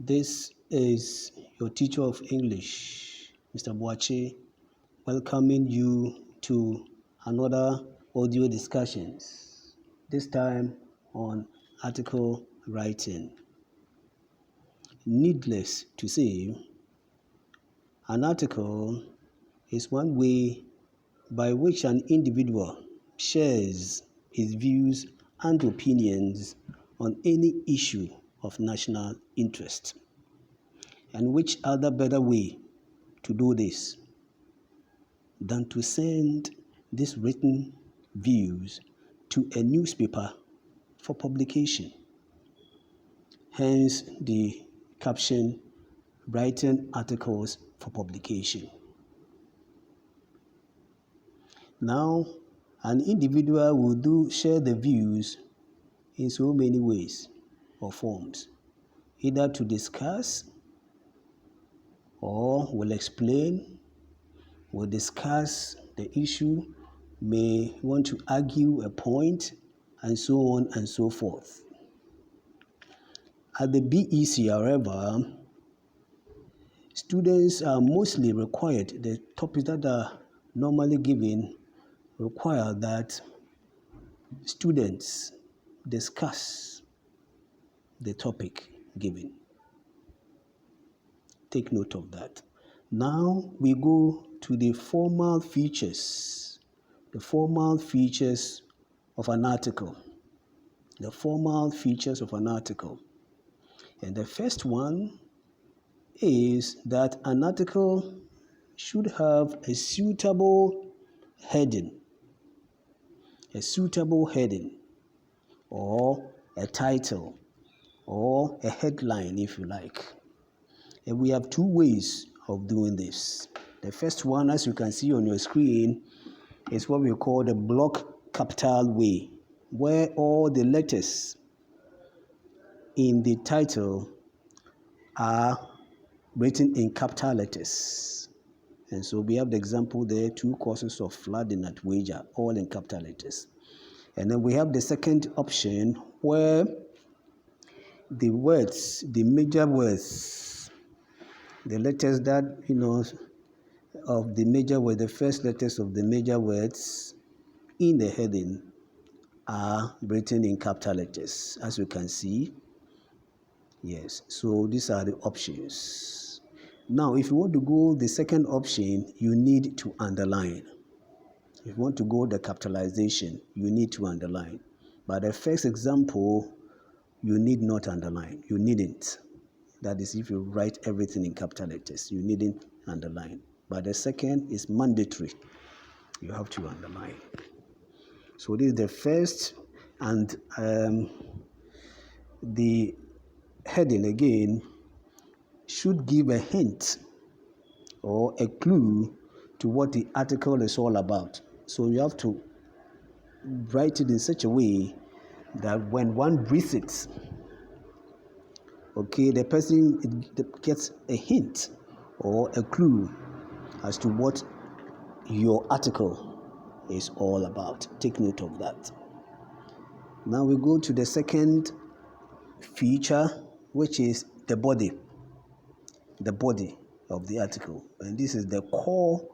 This is your teacher of English, Mr. Boache, welcoming you to another audio discussions, this time on article writing. Needless to say, an article is one way by which an individual shares his views and opinions on any issue of national interest. And which other better way to do this than to send these written views to a newspaper for publication? Hence the caption, writing articles for publication. Now, an individual will share the views in so many ways or forms, either to discuss or will explain, will discuss the issue, may want to argue a point, and so on and so forth. At the BEC, however, students are mostly required, the topics that are normally given require that students discuss the topic given. Take note of that. Now we go to the formal features. The formal features of an article. The formal features of an article. And the first one is that an article should have a suitable heading. A suitable heading, or a title, or a headline, if you like. And we have two ways of doing this. The first one, as you can see on your screen, is what we call the block capital way, where all the letters in the title are written in capital letters. And so we have the example there, 2 causes of flooding at Wager, all in capital letters. And then we have the second option where the words, the major words, the letters that, of the major words, the first letters of the major words in the heading are written in capital letters, as you can see. Yes, so these are the options. Now, if you want to go the second option, you need to underline. If you want to go the capitalization, you need to underline. But the first example, you need not underline. You needn't. That is, if you write everything in capital letters, you needn't underline. But the second is mandatory. You have to underline. So this is the first, and the heading again should give a hint or a clue to what the article is all about. So you have to write it in such a way that when one reads it, the person gets a hint or a clue as to what your article is all about. Take note of that. Now we go to the second feature, which is the body of the article. And this is the core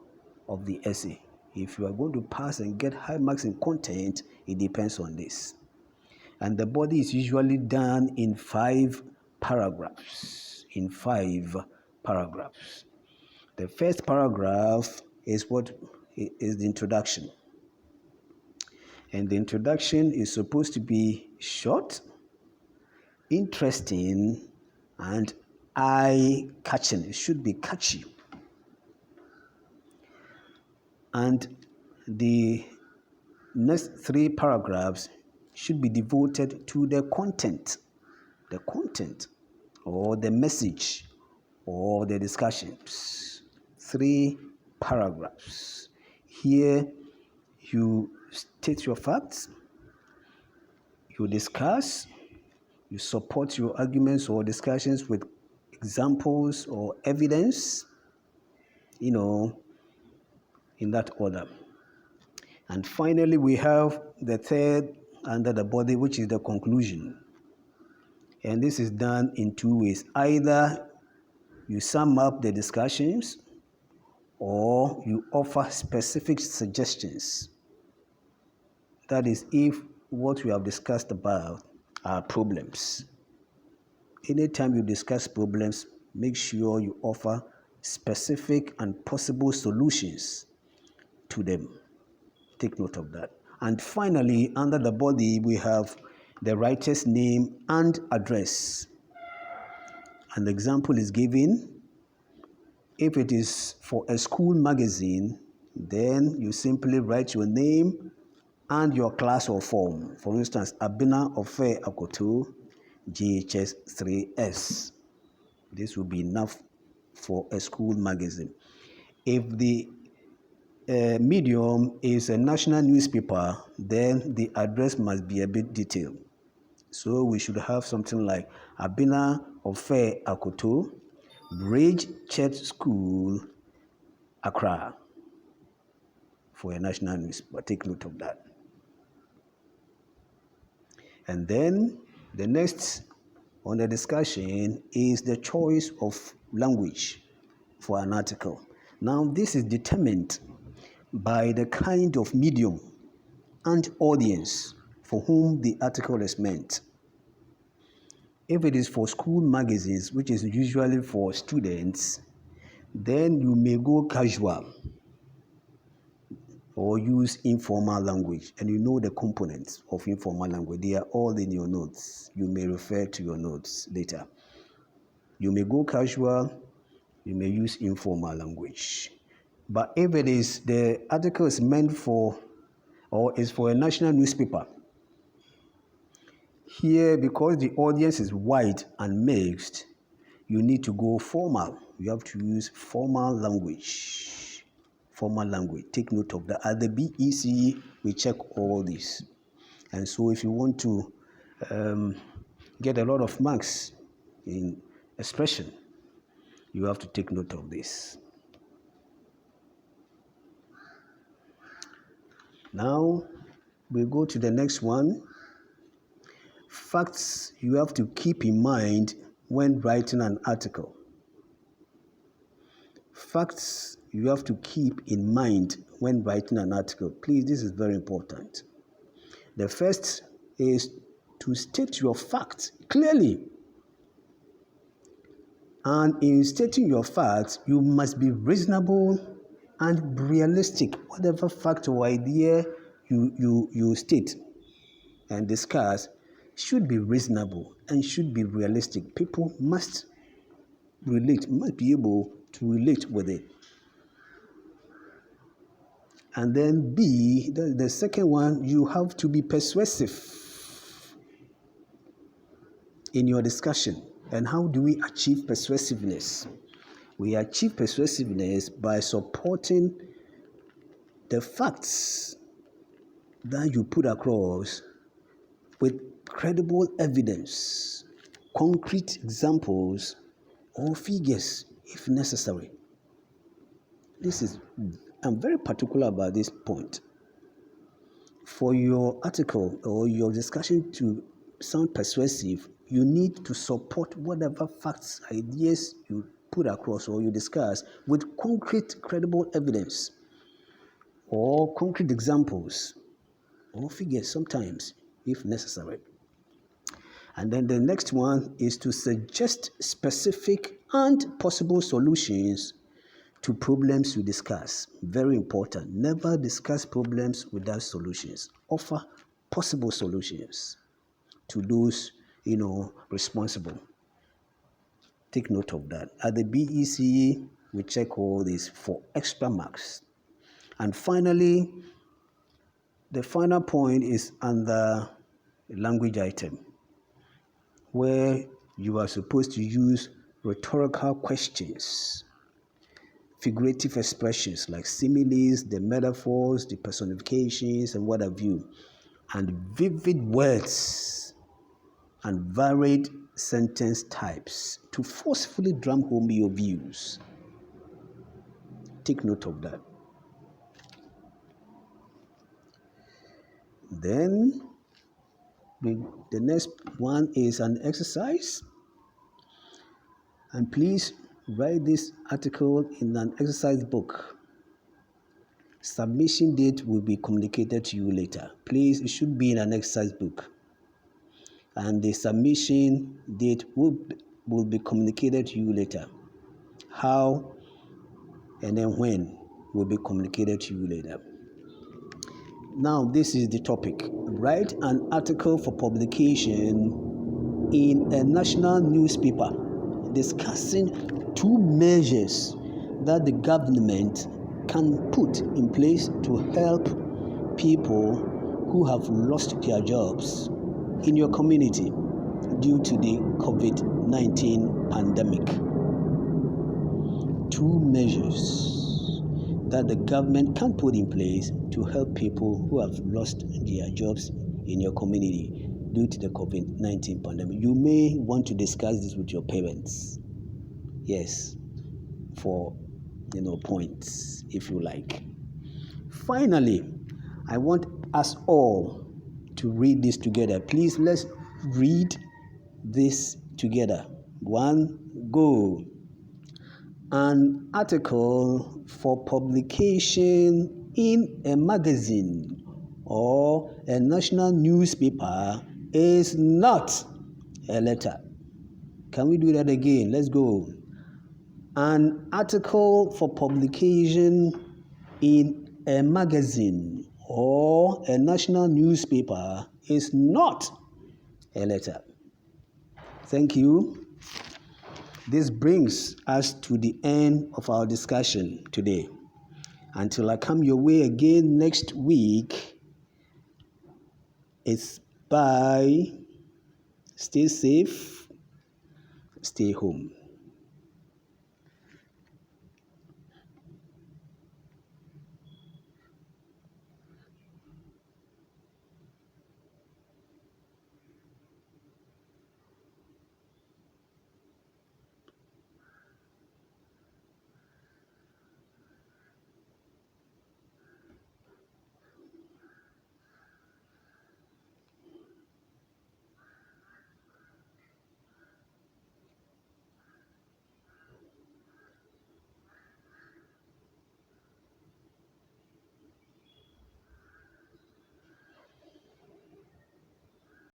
of the essay. If you are going to pass and get high marks in content, it depends on this. And the body is usually done in 5 paragraphs. The first paragraph is what is the introduction. And the introduction is supposed to be short, interesting, and eye-catching. It should be catchy. And the next 3 paragraphs should be devoted to the content or the message or the discussions. 3 paragraphs. Here you state your facts, you discuss, you support your arguments or discussions with examples or evidence, in that order. And finally, we have the third under the body, which is the conclusion. And this is done in two ways. Either you sum up the discussions or you offer specific suggestions. That is, if what we have discussed about are problems. Anytime you discuss problems, make sure you offer specific and possible solutions to them. Take note of that. And finally, under the body, we have the writer's name and address. An example is given. If it is for a school magazine, then you simply write your name and your class or form. For instance, Abena Ofe Akoto, GHS 3S. This will be enough for a school magazine. If the medium is a national newspaper, then the address must be a bit detailed. So we should have something like Abena Ofe Akoto, Bridge Church School, Accra, for a national newspaper. Take note of that. And then the next on the discussion is the choice of language for an article. Now, this is determined by the kind of medium and audience for whom the article is meant. If it is for school magazines, which is usually for students, then you may go casual or use informal language. And you know the components of informal language. They are all in your notes. You may refer to your notes later. You may go casual, you may use informal language. But if it is the article is meant for or is for a national newspaper, here, because the audience is wide and mixed, you need to go formal. You have to use formal language. Formal language. Take note of that. At the BEC, we check all this. And so if you want to get a lot of marks in expression, you have to take note of this. Now, we go to the next one. Facts you have to keep in mind when writing an article. Facts you have to keep in mind when writing an article. Please, this is very important. The first is to state your facts clearly. And in stating your facts, you must be reasonable and realistic. Whatever fact or idea you state and discuss should be reasonable and should be realistic. People must be able to relate with it. And then B, the second one, you have to be persuasive in your discussion. And how do we achieve persuasiveness? We achieve persuasiveness by supporting the facts that you put across with credible evidence, concrete examples, or figures if necessary. I'm very particular about this point. For your article or your discussion to sound persuasive, you need to support whatever facts, ideas you put across or you discuss with concrete, credible evidence or concrete examples or figures sometimes if necessary. And then the next one is to suggest specific and possible solutions to problems you discuss. Very important. Never discuss problems without solutions. Offer possible solutions to those, responsible. Take note of that. At the BEC, we check all this for extra marks. And finally, the final point is under language item, where you are supposed to use rhetorical questions, figurative expressions like similes, the metaphors, the personifications, and what have you, and vivid words and varied sentence types to forcefully drum home your views. Take note of that. Then The next one is an exercise. And please write this article in an exercise book. Submission date will be communicated to you later. Please, it should be in an exercise book. And the submission date will be communicated to you later. How and then when will be communicated to you later. Now, this is the topic. Write an article for publication in a national newspaper discussing 2 measures that the government can put in place to help people who have lost their jobs in your community due to the COVID-19 pandemic. 2 measures that the government can put in place to help people who have lost their jobs in your community due to the COVID-19 pandemic. You may want to discuss this with your parents. Yes, for points, if you like. Finally, I want us all to read this together. Please, let's read this together. 1, go. An article for publication in a magazine or a national newspaper is not a letter. Can we do that again? Let's go. An article for publication in a magazine or a national newspaper is not a letter. Thank you. This brings us to the end of our discussion today. Until I come your way again next week, it's bye. Stay safe. Stay home.